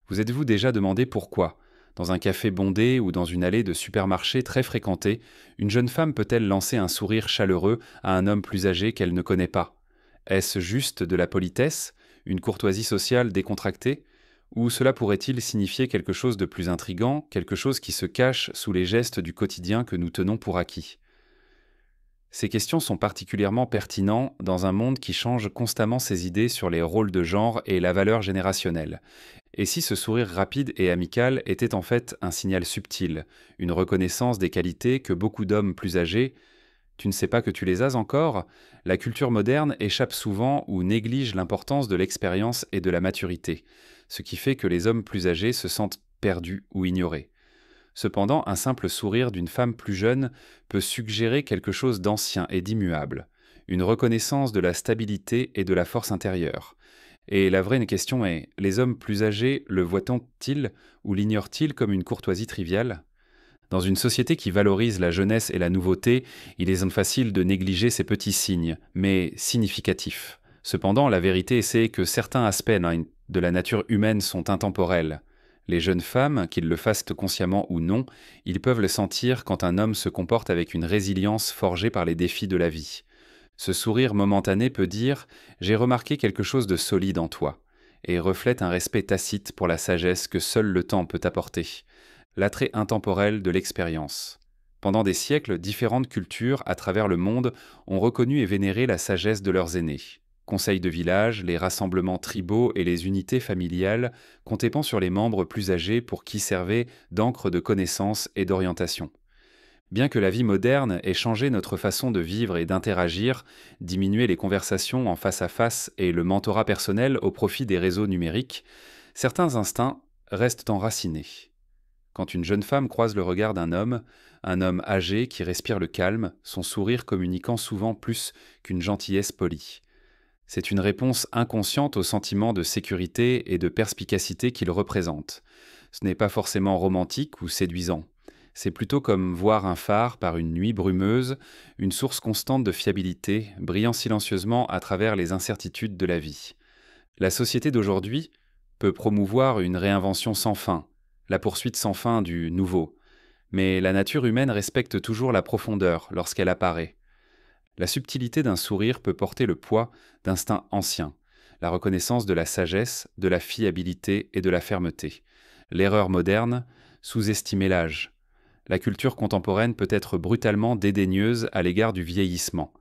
Vous êtes-vous déjà demandé pourquoi, dans un café bondé ou dans une allée de supermarché très fréquentée, une jeune femme peut-elle lancer un sourire chaleureux à un homme plus âgé qu'elle ne connaît pas? Est-ce juste de la politesse, une courtoisie sociale décontractée? Ou cela pourrait-il signifier quelque chose de plus intrigant, quelque chose qui se cache sous les gestes du quotidien que nous tenons pour acquis? Ces questions sont particulièrement pertinentes dans un monde qui change constamment ses idées sur les rôles de genre et la valeur générationnelle. Et si ce sourire rapide et amical était en fait un signal subtil, une reconnaissance des qualités que beaucoup d'hommes plus âgés, tu ne sais pas que tu les as encore, la culture moderne échappe souvent ou néglige l'importance de l'expérience et de la maturité, ce qui fait que les hommes plus âgés se sentent perdus ou ignorés. Cependant, un simple sourire d'une femme plus jeune peut suggérer quelque chose d'ancien et d'immuable, une reconnaissance de la stabilité et de la force intérieure. Et la vraie question est, les hommes plus âgés le voient-ils ou l'ignorent-ils comme une courtoisie triviale? Dans une société qui valorise la jeunesse et la nouveauté, il est facile de négliger ces petits signes, mais significatifs. Cependant, la vérité c'est que certains aspects de la nature humaine sont intemporels. Les jeunes femmes, qu'ils le fassent consciemment ou non, ils peuvent le sentir quand un homme se comporte avec une résilience forgée par les défis de la vie. Ce sourire momentané peut dire « J'ai remarqué quelque chose de solide en toi » et reflète un respect tacite pour la sagesse que seul le temps peut apporter, l'attrait intemporel de l'expérience. Pendant des siècles, différentes cultures à travers le monde ont reconnu et vénéré la sagesse de leurs aînés. Conseils de village, les rassemblements tribaux et les unités familiales comptaient sur les membres plus âgés pour qui servaient d'encre de connaissance et d'orientation. Bien que la vie moderne ait changé notre façon de vivre et d'interagir, diminué les conversations en face à face et le mentorat personnel au profit des réseaux numériques, certains instincts restent enracinés. Quand une jeune femme croise le regard un homme âgé qui respire le calme, son sourire communiquant souvent plus qu'une gentillesse polie. C'est une réponse inconsciente au sentiment de sécurité et de perspicacité qu'il représente. Ce n'est pas forcément romantique ou séduisant. C'est plutôt comme voir un phare par une nuit brumeuse, une source constante de fiabilité, brillant silencieusement à travers les incertitudes de la vie. La société d'aujourd'hui peut promouvoir une réinvention sans fin, la poursuite sans fin du nouveau, mais la nature humaine respecte toujours la profondeur lorsqu'elle apparaît. La subtilité d'un sourire peut porter le poids d'instincts anciens, la reconnaissance de la sagesse, de la fiabilité et de la fermeté. L'erreur moderne, sous-estimer l'âge. La culture contemporaine peut être brutalement dédaigneuse à l'égard du vieillissement.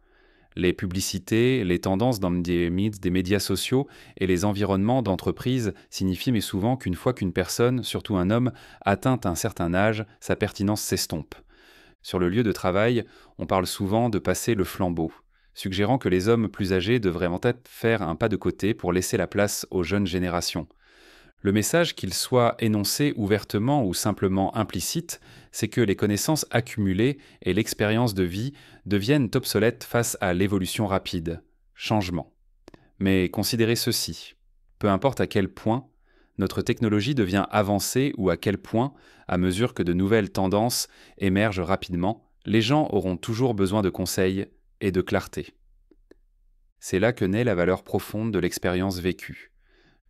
Les publicités, les tendances dans des médias sociaux et les environnements d'entreprise signifient mais souvent qu'une fois qu'une personne, surtout un homme, atteint un certain âge, sa pertinence s'estompe. Sur le lieu de travail, on parle souvent de passer le flambeau, suggérant que les hommes plus âgés devraient en fait faire un pas de côté pour laisser la place aux jeunes générations. Le message, qu'il soit énoncé ouvertement ou simplement implicite, c'est que les connaissances accumulées et l'expérience de vie deviennent obsolètes face à l'évolution rapide. Changement. Mais considérez ceci. Peu importe à quel point notre technologie devient avancée ou à quel point, à mesure que de nouvelles tendances émergent rapidement, les gens auront toujours besoin de conseils et de clarté. C'est là que naît la valeur profonde de l'expérience vécue.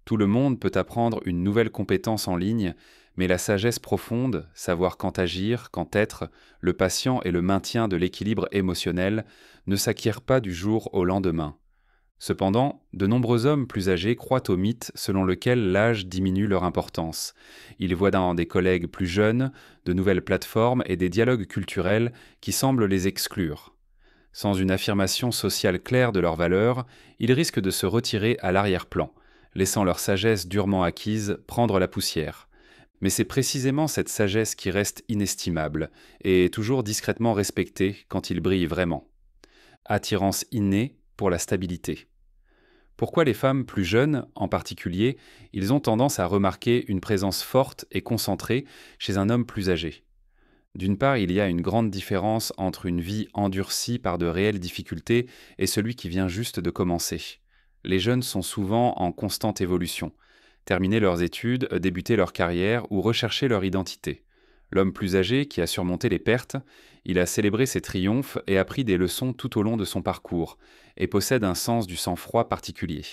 Tout le monde peut apprendre une nouvelle compétence en ligne, mais la sagesse profonde, savoir quand agir, quand être, le patient et le maintien de l'équilibre émotionnel, ne s'acquièrent pas du jour au lendemain. Cependant, de nombreux hommes plus âgés croient au mythe selon lequel l'âge diminue leur importance. Ils voient dans des collègues plus jeunes de nouvelles plateformes et des dialogues culturels qui semblent les exclure. Sans une affirmation sociale claire de leurs valeurs, ils risquent de se retirer à l'arrière-plan, laissant leur sagesse durement acquise prendre la poussière. Mais c'est précisément cette sagesse qui reste inestimable et toujours discrètement respectée quand il brille vraiment. Attirance innée pour la stabilité. Pourquoi les femmes plus jeunes, en particulier, ils ont tendance à remarquer une présence forte et concentrée chez un homme plus âgé? D'une part, il y a une grande différence entre une vie endurcie par de réelles difficultés et celui qui vient juste de commencer. Les jeunes sont souvent en constante évolution, terminer leurs études, débuter leur carrière ou rechercher leur identité. L'homme plus âgé, qui a surmonté les pertes, il a célébré ses triomphes et appris des leçons tout au long de son parcours, et possède un sens du sang-froid particulier.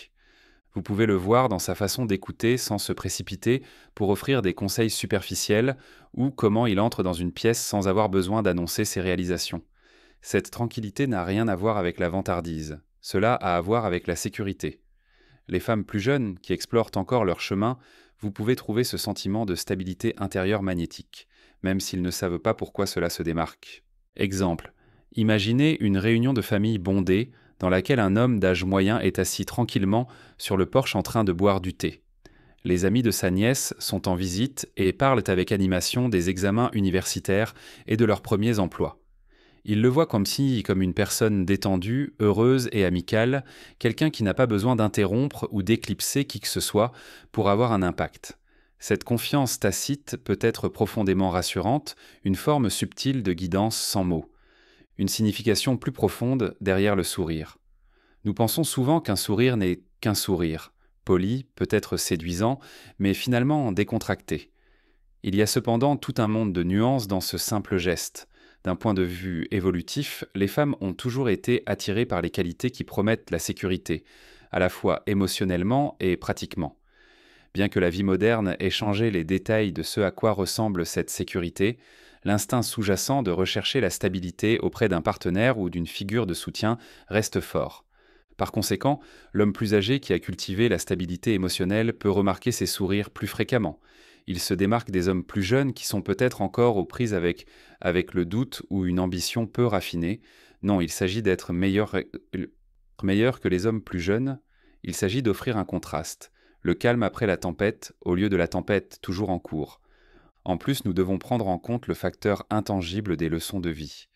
Vous pouvez le voir dans sa façon d'écouter sans se précipiter pour offrir des conseils superficiels ou comment il entre dans une pièce sans avoir besoin d'annoncer ses réalisations. Cette tranquillité n'a rien à voir avec la vantardise, cela a à voir avec la sécurité. Les femmes plus jeunes, qui explorent encore leur chemin, vous pouvez trouver ce sentiment de stabilité intérieure magnétique, même s'ils ne savent pas pourquoi cela se démarque. Exemple, imaginez une réunion de famille bondée dans laquelle un homme d'âge moyen est assis tranquillement sur le porche en train de boire du thé. Les amis de sa nièce sont en visite et parlent avec animation des examens universitaires et de leurs premiers emplois. Il le voit comme une personne détendue, heureuse et amicale, quelqu'un qui n'a pas besoin d'interrompre ou d'éclipser qui que ce soit pour avoir un impact. Cette confiance tacite peut être profondément rassurante, une forme subtile de guidance sans mots, une signification plus profonde derrière le sourire. Nous pensons souvent qu'un sourire n'est qu'un sourire, poli, peut-être séduisant, mais finalement décontracté. Il y a cependant tout un monde de nuances dans ce simple geste. D'un point de vue évolutif, les femmes ont toujours été attirées par les qualités qui promettent la sécurité, à la fois émotionnellement et pratiquement. Bien que la vie moderne ait changé les détails de ce à quoi ressemble cette sécurité, l'instinct sous-jacent de rechercher la stabilité auprès d'un partenaire ou d'une figure de soutien reste fort. Par conséquent, l'homme plus âgé qui a cultivé la stabilité émotionnelle peut remarquer ses sourires plus fréquemment. Il se démarque des hommes plus jeunes qui sont peut-être encore aux prises avec le doute ou une ambition peu raffinée. Non, il s'agit d'être meilleur que les hommes plus jeunes. Il s'agit d'offrir un contraste, le calme après la tempête au lieu de la tempête toujours en cours. En plus, nous devons prendre en compte le facteur intangible des leçons de vie.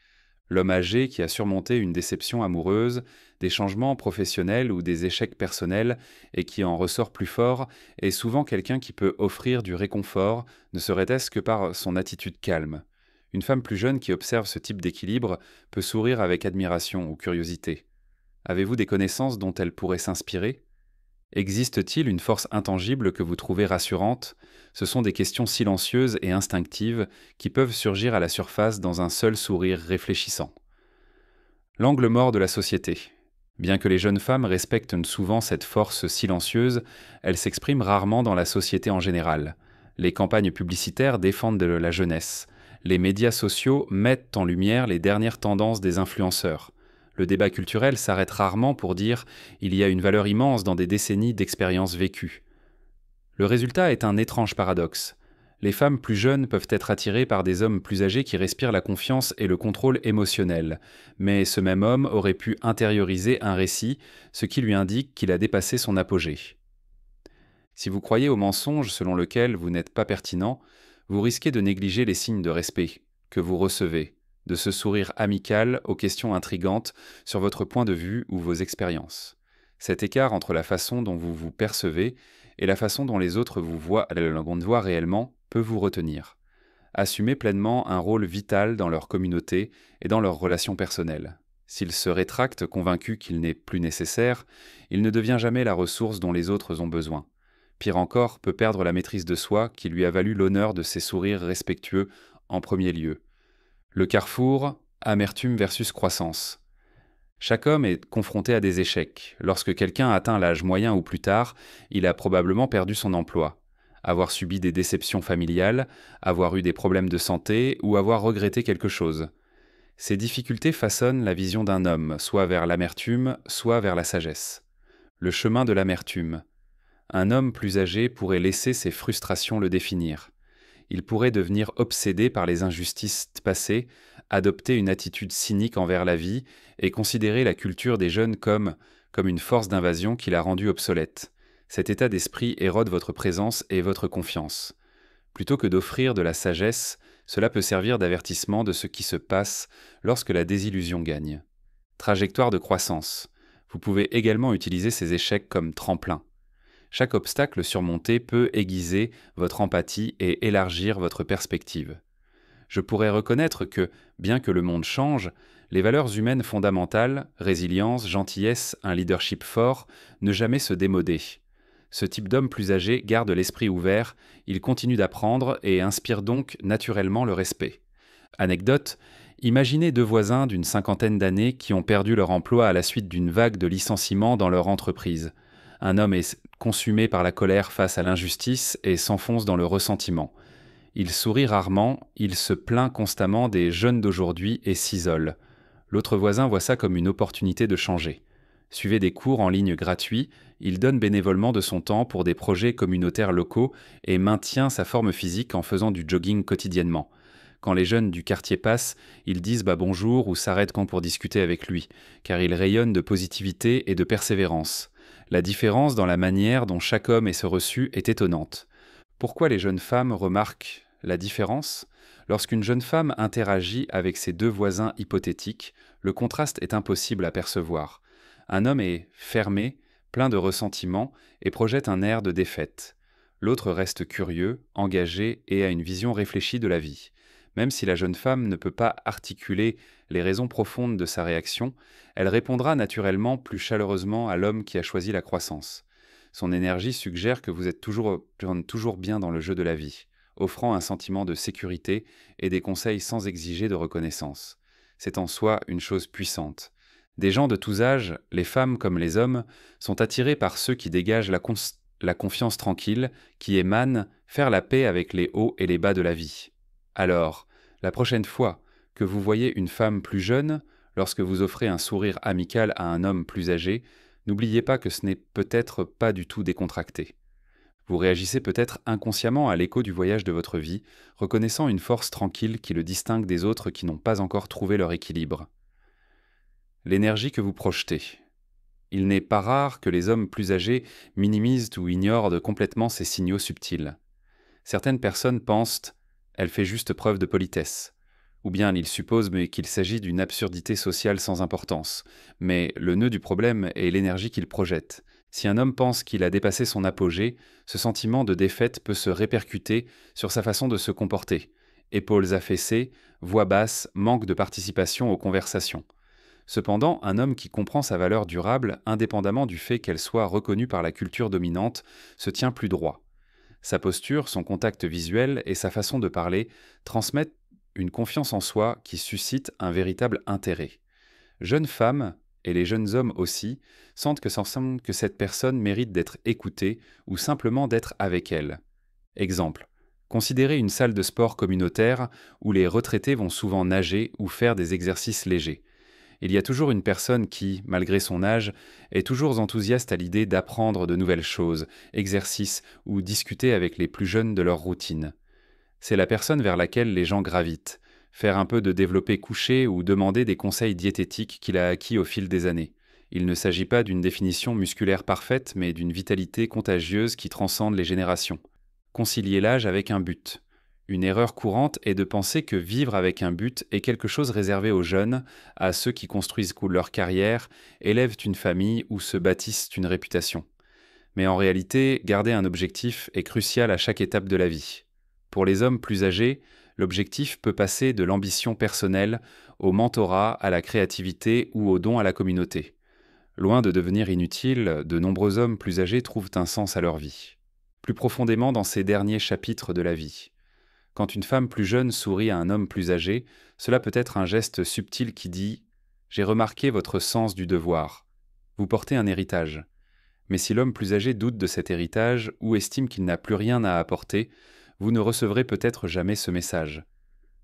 L'homme âgé qui a surmonté une déception amoureuse, des changements professionnels ou des échecs personnels et qui en ressort plus fort est souvent quelqu'un qui peut offrir du réconfort, ne serait-ce que par son attitude calme. Une femme plus jeune qui observe ce type d'équilibre peut sourire avec admiration ou curiosité. Avez-vous des connaissances dont elle pourrait s'inspirer ? Existe-t-il une force intangible que vous trouvez rassurante ? Ce sont des questions silencieuses et instinctives qui peuvent surgir à la surface dans un seul sourire réfléchissant. L'angle mort de la société. Bien que les jeunes femmes respectent souvent cette force silencieuse, elle s'exprime rarement dans la société en général. Les campagnes publicitaires défendent la jeunesse. Les médias sociaux mettent en lumière les dernières tendances des influenceurs. Le débat culturel s'arrête rarement pour dire « il y a une valeur immense dans des décennies d'expériences vécues ». Le résultat est un étrange paradoxe. Les femmes plus jeunes peuvent être attirées par des hommes plus âgés qui respirent la confiance et le contrôle émotionnel, mais ce même homme aurait pu intérioriser un récit, ce qui lui indique qu'il a dépassé son apogée. Si vous croyez au mensonge selon lequel vous n'êtes pas pertinent, vous risquez de négliger les signes de respect que vous recevez, de ce sourire amical aux questions intrigantes sur votre point de vue ou vos expériences. Cet écart entre la façon dont vous vous percevez et la façon dont les autres vous voient réellement peut vous retenir. Assumez pleinement un rôle vital dans leur communauté et dans leurs relations personnelles. S'ils se rétractent convaincus qu'il n'est plus nécessaire, il ne devient jamais la ressource dont les autres ont besoin. Pire encore, peut perdre la maîtrise de soi qui lui a valu l'honneur de ses sourires respectueux en premier lieu. Le carrefour, amertume versus croissance. Chaque homme est confronté à des échecs. Lorsque quelqu'un atteint l'âge moyen ou plus tard, il a probablement perdu son emploi, avoir subi des déceptions familiales, avoir eu des problèmes de santé ou avoir regretté quelque chose. Ces difficultés façonnent la vision d'un homme, soit vers l'amertume, soit vers la sagesse. Le chemin de l'amertume. Un homme plus âgé pourrait laisser ses frustrations le définir. Il pourrait devenir obsédé par les injustices passées, adopter une attitude cynique envers la vie et considérer la culture des jeunes comme une force d'invasion qui l'a rendue obsolète. Cet état d'esprit érode votre présence et votre confiance. Plutôt que d'offrir de la sagesse, cela peut servir d'avertissement de ce qui se passe lorsque la désillusion gagne. Trajectoire de croissance. Vous pouvez également utiliser ces échecs comme tremplin. Chaque obstacle surmonté peut aiguiser votre empathie et élargir votre perspective. Je pourrais reconnaître que, bien que le monde change, les valeurs humaines fondamentales, résilience, gentillesse, un leadership fort, ne jamais se démoder. Ce type d'homme plus âgé garde l'esprit ouvert, il continue d'apprendre et inspire donc naturellement le respect. Anecdote, imaginez deux voisins d'une 50aine d'années qui ont perdu leur emploi à la suite d'une vague de licenciements dans leur entreprise. Un homme est consumé par la colère face à l'injustice et s'enfonce dans le ressentiment. Il sourit rarement, il se plaint constamment des jeunes d'aujourd'hui et s'isole. L'autre voisin voit ça comme une opportunité de changer. Suivez des cours en ligne gratuits, il donne bénévolement de son temps pour des projets communautaires locaux et maintient sa forme physique en faisant du jogging quotidiennement. Quand les jeunes du quartier passent, ils disent bonjour ou s'arrêtent quand pour discuter avec lui, car il rayonne de positivité et de persévérance. La différence dans la manière dont chaque homme est ce reçu est étonnante. Pourquoi les jeunes femmes remarquent la différence ? Lorsqu'une jeune femme interagit avec ses deux voisins hypothétiques, le contraste est impossible à percevoir. Un homme est fermé, plein de ressentiment et projette un air de défaite. L'autre reste curieux, engagé et a une vision réfléchie de la vie. Même si la jeune femme ne peut pas articuler les raisons profondes de sa réaction, elle répondra naturellement plus chaleureusement à l'homme qui a choisi la croissance. Son énergie suggère que vous êtes toujours bien dans le jeu de la vie, offrant un sentiment de sécurité et des conseils sans exiger de reconnaissance. C'est en soi une chose puissante. Des gens de tous âges, les femmes comme les hommes, sont attirés par ceux qui dégagent la confiance tranquille, qui émanent faire la paix avec les hauts et les bas de la vie. Alors, la prochaine fois que vous voyez une femme plus jeune, lorsque vous offrez un sourire amical à un homme plus âgé, n'oubliez pas que ce n'est peut-être pas du tout décontracté. Vous réagissez peut-être inconsciemment à l'écho du voyage de votre vie, reconnaissant une force tranquille qui le distingue des autres qui n'ont pas encore trouvé leur équilibre. L'énergie que vous projetez. Il n'est pas rare que les hommes plus âgés minimisent ou ignorent complètement ces signaux subtils. Certaines personnes pensent « elle fait juste preuve de politesse », ou bien ils supposent qu'il s'agit d'une absurdité sociale sans importance. Mais le nœud du problème est l'énergie qu'il projette. Si un homme pense qu'il a dépassé son apogée, ce sentiment de défaite peut se répercuter sur sa façon de se comporter. Épaules affaissées, voix basse, manque de participation aux conversations. Cependant, un homme qui comprend sa valeur durable, indépendamment du fait qu'elle soit reconnue par la culture dominante, se tient plus droit. Sa posture, son contact visuel et sa façon de parler transmettent une confiance en soi qui suscite un véritable intérêt. Jeunes femmes, et les jeunes hommes aussi, sentent que cette personne mérite d'être écoutée ou simplement d'être avec elle. Exemple. Considérez une salle de sport communautaire où les retraités vont souvent nager ou faire des exercices légers. Il y a toujours une personne qui, malgré son âge, est toujours enthousiaste à l'idée d'apprendre de nouvelles choses, exercices ou discuter avec les plus jeunes de leur routine. C'est la personne vers laquelle les gens gravitent, faire un peu de développé couché ou demander des conseils diététiques qu'il a acquis au fil des années. Il ne s'agit pas d'une définition musculaire parfaite, mais d'une vitalité contagieuse qui transcende les générations. Concilier l'âge avec un but. Une erreur courante est de penser que vivre avec un but est quelque chose réservé aux jeunes, à ceux qui construisent leur carrière, élèvent une famille ou se bâtissent une réputation. Mais en réalité, garder un objectif est crucial à chaque étape de la vie. Pour les hommes plus âgés, l'objectif peut passer de l'ambition personnelle au mentorat, à la créativité ou au don à la communauté. Loin de devenir inutile, de nombreux hommes plus âgés trouvent un sens à leur vie. Plus profondément dans ces derniers chapitres de la vie. Quand une femme plus jeune sourit à un homme plus âgé, cela peut être un geste subtil qui dit « J'ai remarqué votre sens du devoir. Vous portez un héritage. » Mais si l'homme plus âgé doute de cet héritage ou estime qu'il n'a plus rien à apporter, vous ne recevrez peut-être jamais ce message.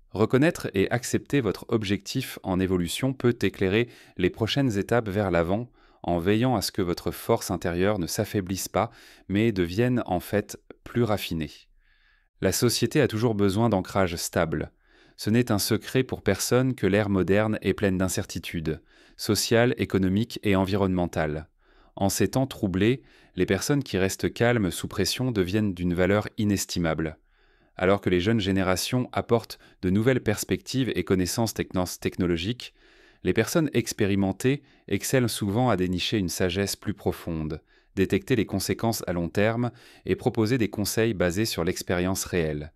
Reconnaître et accepter votre objectif en évolution peut éclairer les prochaines étapes vers l'avant en veillant à ce que votre force intérieure ne s'affaiblisse pas, mais devienne en fait plus raffinée. La société a toujours besoin d'ancrage stable. Ce n'est un secret pour personne que l'ère moderne est pleine d'incertitudes, sociales, économiques et environnementales. En ces temps troublés, les personnes qui restent calmes sous pression deviennent d'une valeur inestimable. Alors que les jeunes générations apportent de nouvelles perspectives et connaissances technologiques, les personnes expérimentées excellent souvent à dénicher une sagesse plus profonde, détecter les conséquences à long terme et proposer des conseils basés sur l'expérience réelle.